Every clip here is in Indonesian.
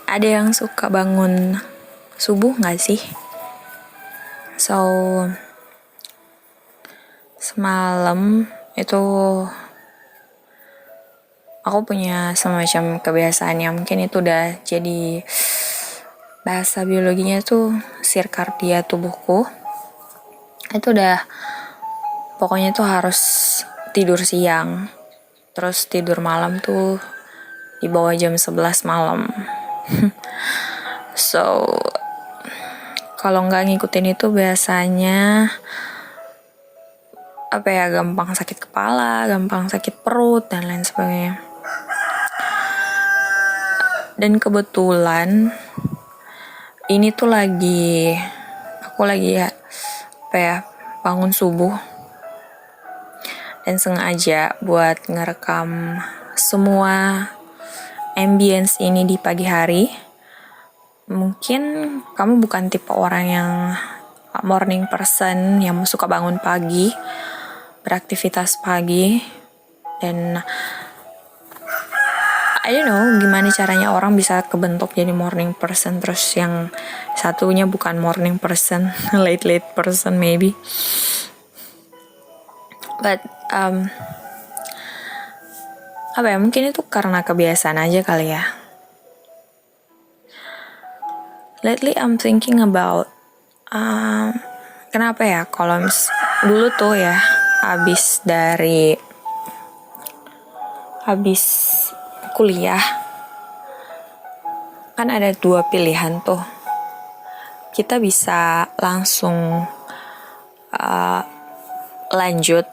Ada yang suka bangun subuh gak sih? So, semalam itu aku punya semacam kebiasaan yang mungkin itu udah jadi bahasa biologinya tuh sirkardia tubuhku. Itu udah pokoknya tuh harus tidur siang, terus tidur malam tuh di bawah jam 11 malam. So, kalau nggak ngikutin itu biasanya gampang sakit kepala, gampang sakit perut dan lain sebagainya. Dan kebetulan ini tuh aku lagi bangun subuh dan sengaja buat ngerekam semua ambience ini di pagi hari. Mungkin kamu bukan tipe orang yang morning person yang suka bangun pagi, beraktivitas pagi, dan I don't know gimana caranya orang bisa kebentuk jadi morning person, terus yang satunya bukan morning person, late person maybe. But mungkin itu karena kebiasaan aja kali ya. Lately I'm thinking about kenapa ya kalau dulu tuh ya habis kuliah kan ada 2 pilihan tuh. Kita bisa langsung lanjut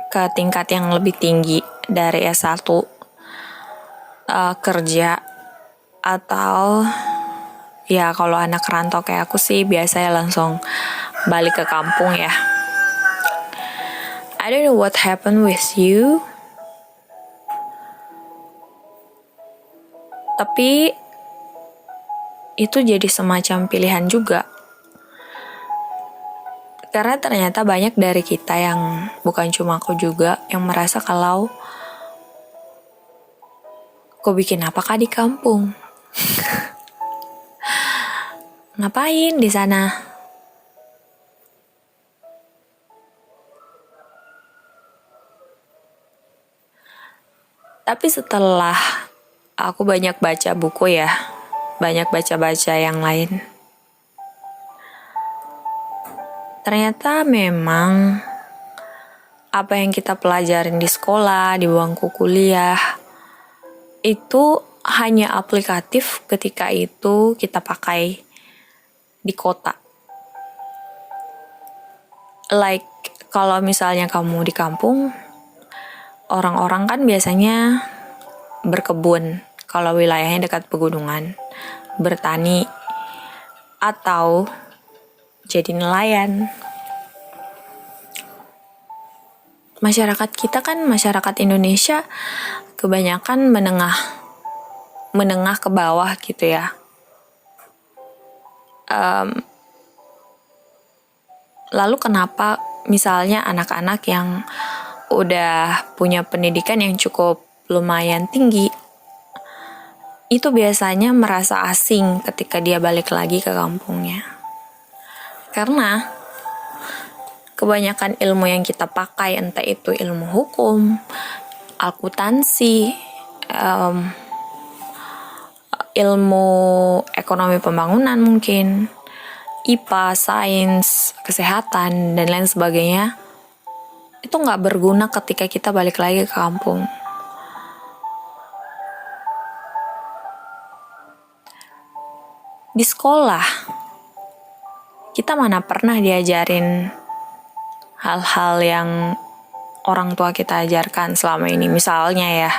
ke tingkat yang lebih tinggi dari S1, kerja, atau ya kalau anak rantau kayak aku sih biasanya langsung balik ke kampung ya. I don't know what happened with you, tapi itu jadi semacam pilihan juga. Karena ternyata banyak dari kita yang, bukan cuma aku juga, yang merasa kalau kok bikin apakah di kampung? Ngapain di sana? Tapi setelah aku banyak baca buku ya, banyak baca-baca yang lain, ternyata memang apa yang kita pelajarin di sekolah, di bangku kuliah, itu hanya aplikatif ketika itu kita pakai di kota. Like kalau misalnya kamu di kampung, orang-orang kan biasanya berkebun kalau wilayahnya dekat pegunungan, bertani, atau jadi nelayan. Masyarakat kita kan, masyarakat Indonesia kebanyakan menengah ke bawah gitu ya. Lalu kenapa misalnya anak-anak yang udah punya pendidikan yang cukup lumayan tinggi itu biasanya merasa asing ketika dia balik lagi ke kampungnya? Karena kebanyakan ilmu yang kita pakai, entah itu ilmu hukum, akuntansi, ilmu ekonomi pembangunan mungkin, IPA, sains, kesehatan, dan lain sebagainya, itu nggak berguna ketika kita balik lagi ke kampung. Di sekolah, kita mana pernah diajarin hal-hal yang orang tua kita ajarkan selama ini. Misalnya ya,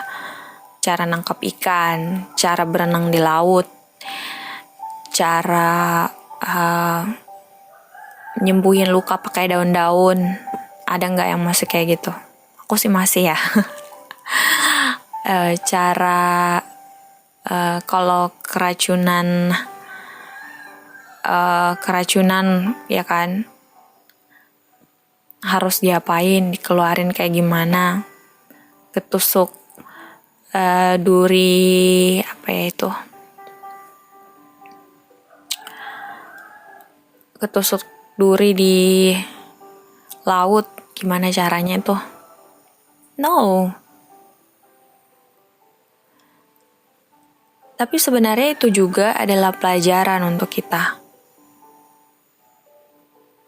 cara nangkap ikan, cara berenang di laut, cara nyembuhin luka pakai daun-daun. Ada nggak yang masih kayak gitu? Aku sih masih ya. Cara kalau keracunan ya kan, harus diapain, dikeluarin kayak gimana, ketusuk duri ketusuk duri di laut, gimana caranya tuh? No. Tapi sebenarnya itu juga adalah pelajaran untuk kita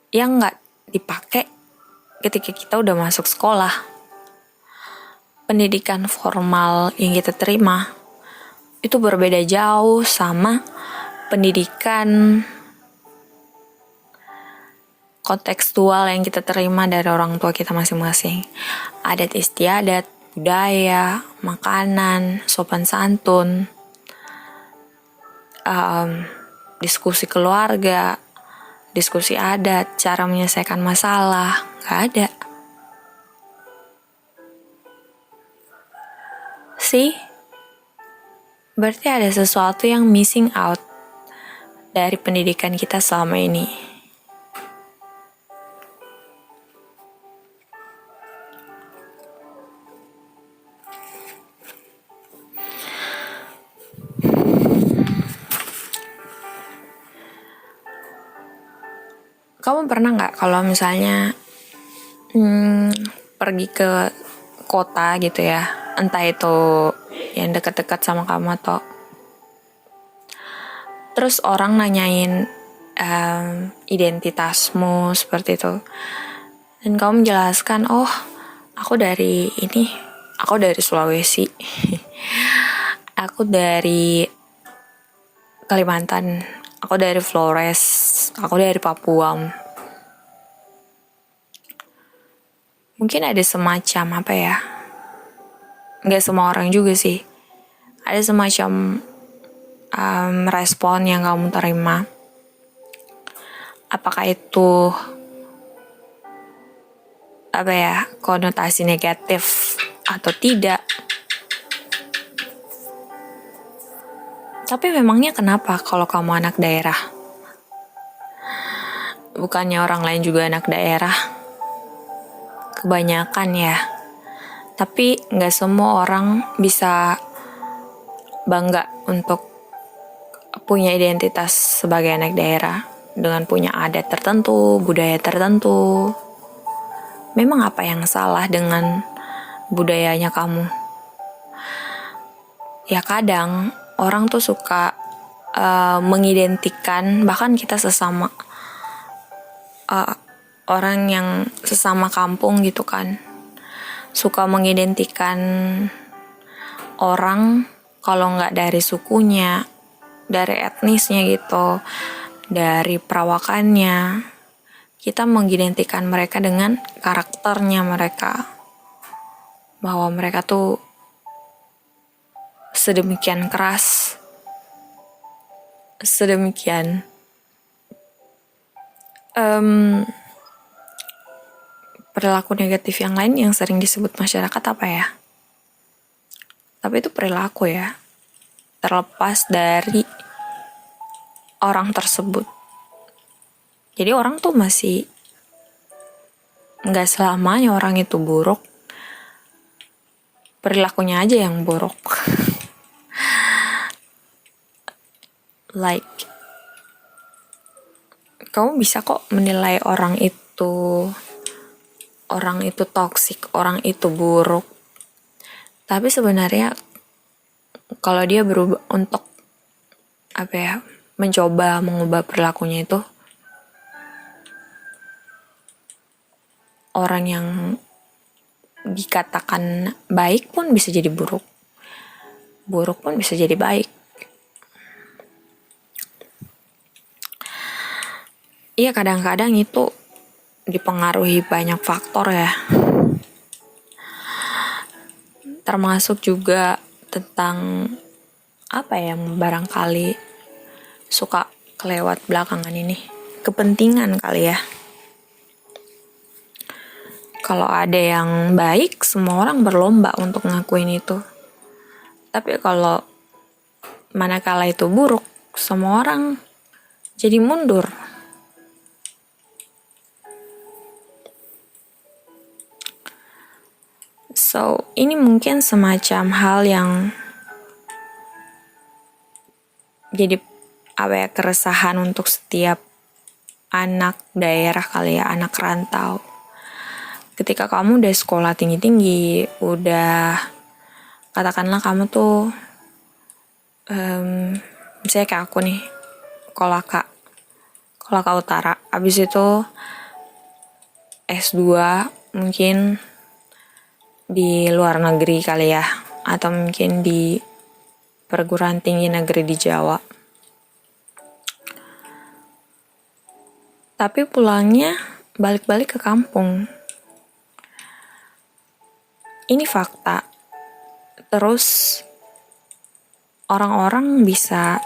yang nggak dipakai ketika kita udah masuk sekolah. Pendidikan formal yang kita terima itu berbeda jauh sama pendidikan kontekstual yang kita terima dari orang tua kita masing-masing. Adat istiadat, budaya, makanan, sopan santun, diskusi keluarga, diskusi adat, cara menyelesaikan masalah, gak ada. See? Berarti ada sesuatu yang missing out dari pendidikan kita selama ini. Kamu pernah nggak kalau misalnya pergi ke kota gitu ya, entah itu yang dekat-dekat sama kamu atau terus orang nanyain identitasmu seperti itu, dan kamu menjelaskan, oh aku dari Sulawesi, aku dari Kalimantan, aku dari Flores, aku dari Papua. Mungkin ada semacam apa ya, nggak semua orang juga sih, ada semacam respon yang kamu terima. Apakah itu apa ya, konotasi negatif atau tidak? Tapi memangnya kenapa kalau kamu anak daerah? Bukannya orang lain juga anak daerah? Kebanyakan ya. Tapi nggak semua orang bisa bangga untuk punya identitas sebagai anak daerah dengan punya adat tertentu, budaya tertentu. Memang apa yang salah dengan budayanya kamu? Ya kadang orang tuh suka mengidentikan, bahkan kita sesama orang yang sesama kampung gitu kan, suka mengidentikan orang kalau nggak dari sukunya, dari etnisnya gitu, dari perawakannya, kita mengidentikan mereka dengan karakternya mereka, bahwa mereka tuh sedemikian keras, sedemikian perilaku negatif yang lain yang sering disebut masyarakat apa ya? Tapi itu perilaku ya, terlepas dari orang tersebut. Jadi orang tuh masih nggak selamanya orang itu buruk, perilakunya aja yang buruk. Like, kamu bisa kok menilai orang itu toksik, orang itu buruk. Tapi sebenarnya kalau dia berubah untuk mencoba mengubah perilakunya itu, orang yang dikatakan baik pun bisa jadi buruk, buruk pun bisa jadi baik. Iya, kadang-kadang itu dipengaruhi banyak faktor ya, termasuk juga tentang yang barangkali suka kelewat belakangan ini, kepentingan kali ya. Kalau ada yang baik, semua orang berlomba untuk ngakuin itu. Tapi kalau manakala itu buruk, semua orang jadi mundur. So, ini mungkin semacam hal yang jadi keresahan untuk setiap anak daerah kali ya, anak rantau. Ketika kamu udah sekolah tinggi-tinggi, udah katakanlah kamu tuh misalnya kayak aku nih, Kolaka Utara, abis itu S2 mungkin di luar negeri kali ya, atau mungkin di perguruan tinggi negeri di Jawa. Tapi pulangnya balik-balik ke kampung. Ini fakta. Terus orang-orang bisa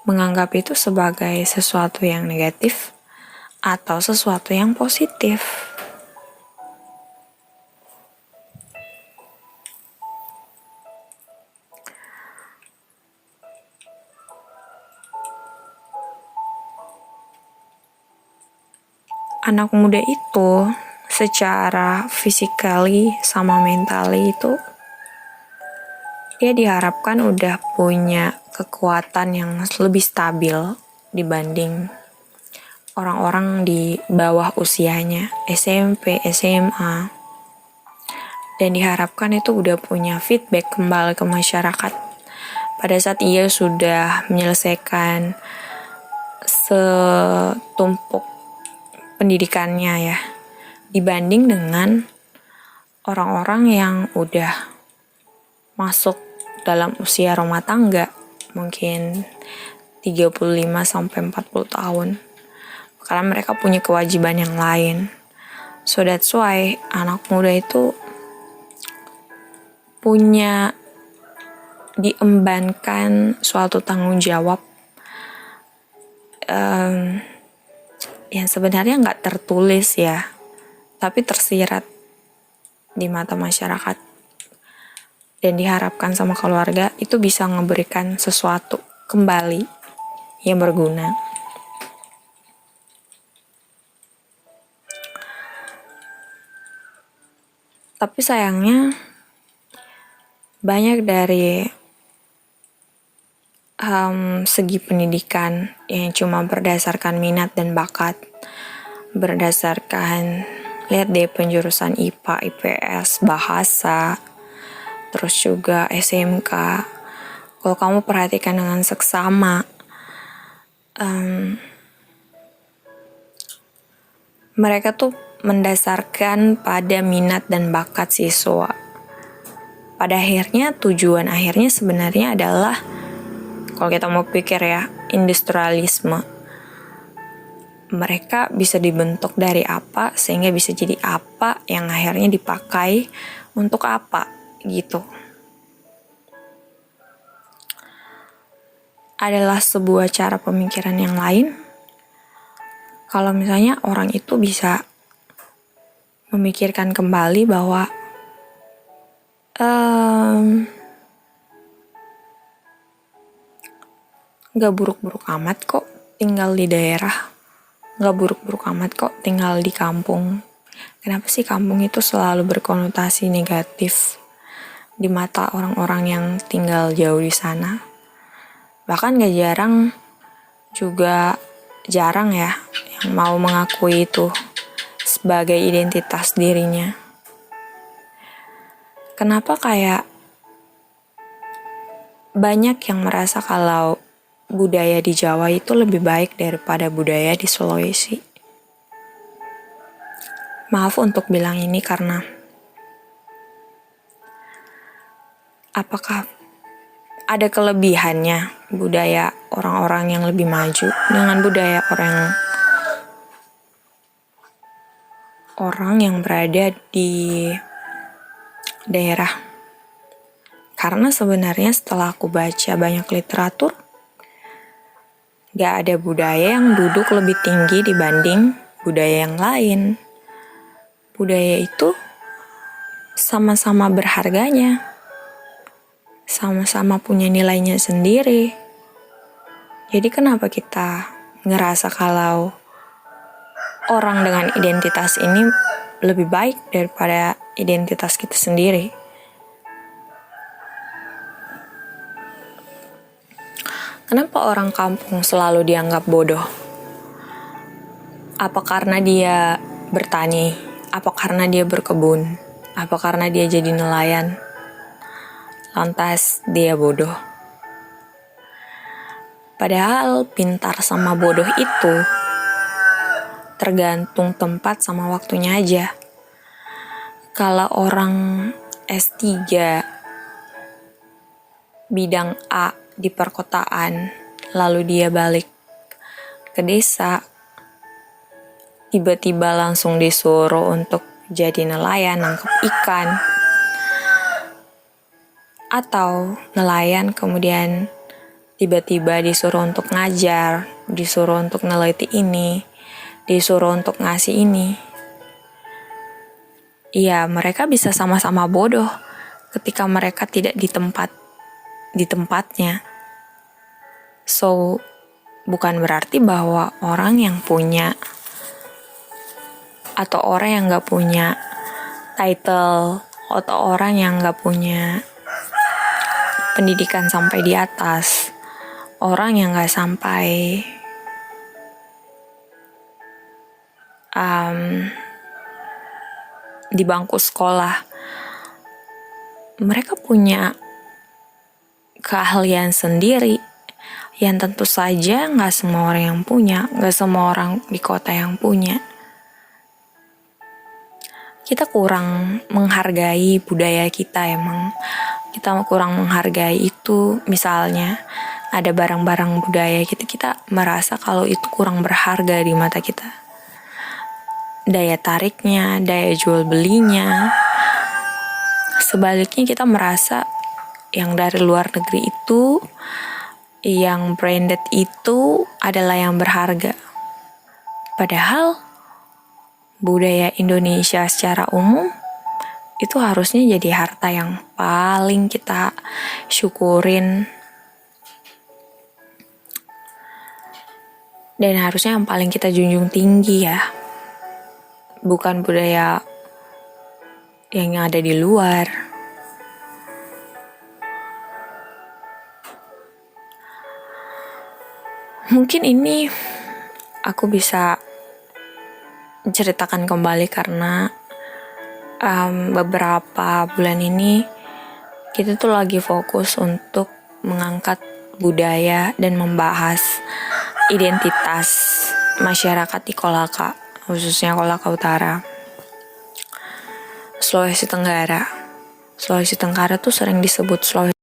menganggap itu sebagai sesuatu yang negatif atau sesuatu yang positif. Anak muda itu secara physically sama mentally itu dia diharapkan udah punya kekuatan yang lebih stabil dibanding orang-orang di bawah usianya, SMP, SMA. Dan diharapkan itu udah punya feedback kembali ke masyarakat pada saat ia sudah menyelesaikan setumpuk pendidikannya ya, dibanding dengan orang-orang yang udah masuk dalam usia rumah tangga, mungkin 35-40 tahun. Karena mereka punya kewajiban yang lain. So that's why anak muda itu punya diembankan suatu tanggung jawab yang sebenarnya nggak tertulis ya, tapi tersirat di mata masyarakat dan diharapkan sama keluarga itu bisa memberikan sesuatu kembali yang berguna. Tapi sayangnya banyak dari segi pendidikan yang cuma berdasarkan minat dan bakat, berdasarkan lihat deh penjurusan IPA, IPS, bahasa, terus juga SMK. Kalau kamu perhatikan dengan seksama, mereka tuh mendasarkan pada minat dan bakat siswa. Pada akhirnya tujuan akhirnya sebenarnya adalah, kalau kita mau pikir ya, industrialisme. Mereka bisa dibentuk dari apa sehingga bisa jadi apa yang akhirnya dipakai untuk apa gitu. Adalah sebuah cara pemikiran yang lain. Kalau misalnya orang itu bisa memikirkan kembali bahwa gak buruk-buruk amat kok tinggal di daerah, gak buruk-buruk amat kok tinggal di kampung. Kenapa sih kampung itu selalu berkonotasi negatif di mata orang-orang yang tinggal jauh di sana? Bahkan gak jarang ya yang mau mengakui itu sebagai identitas dirinya. Kenapa kayak banyak yang merasa kalau budaya di Jawa itu lebih baik daripada budaya di Sulawesi? Maaf untuk bilang ini karena apakah ada kelebihannya budaya orang-orang yang lebih maju dengan budaya orang yang berada di daerah? Karena sebenarnya setelah aku baca banyak literatur, gak ada budaya yang duduk lebih tinggi dibanding budaya yang lain. Budaya itu sama-sama berharganya, sama-sama punya nilainya sendiri. Jadi kenapa kita ngerasa kalau orang dengan identitas ini lebih baik daripada identitas kita sendiri? Kenapa orang kampung selalu dianggap bodoh? Apa karena dia bertani? Apa karena dia berkebun? Apa karena dia jadi nelayan? Lantas dia bodoh. Padahal pintar sama bodoh itu tergantung tempat sama waktunya aja. Kalau orang S3 bidang A di perkotaan, lalu dia balik ke desa, tiba-tiba langsung disuruh untuk jadi nelayan, nangkep ikan. Atau nelayan kemudian tiba-tiba disuruh untuk ngajar, disuruh untuk neliti ini, disuruh untuk ngasih ini. Ya, mereka bisa sama-sama bodoh ketika mereka tidak di tempatnya. So, bukan berarti bahwa orang yang punya atau orang yang gak punya title atau orang yang gak punya pendidikan sampai di atas, orang yang gak sampai di bangku sekolah, mereka punya keahlian sendiri yang tentu saja gak semua orang yang punya, gak semua orang di kota yang punya. Kita kurang menghargai budaya kita emang. Kita kurang menghargai itu. Misalnya ada barang-barang budaya kita merasa kalau itu kurang berharga di mata kita. Daya tariknya, daya jual belinya. Sebaliknya kita merasa yang dari luar negeri itu, yang branded itu adalah yang berharga. Padahal budaya Indonesia secara umum itu harusnya jadi harta yang paling kita syukurin dan harusnya yang paling kita junjung tinggi ya, bukan budaya yang ada di luar. Mungkin ini aku bisa ceritakan kembali karena beberapa bulan ini kita tuh lagi fokus untuk mengangkat budaya dan membahas identitas masyarakat di Kolaka, khususnya Kolaka Utara, Sulawesi Tenggara. Sulawesi Tenggara tuh sering disebut Sulawesi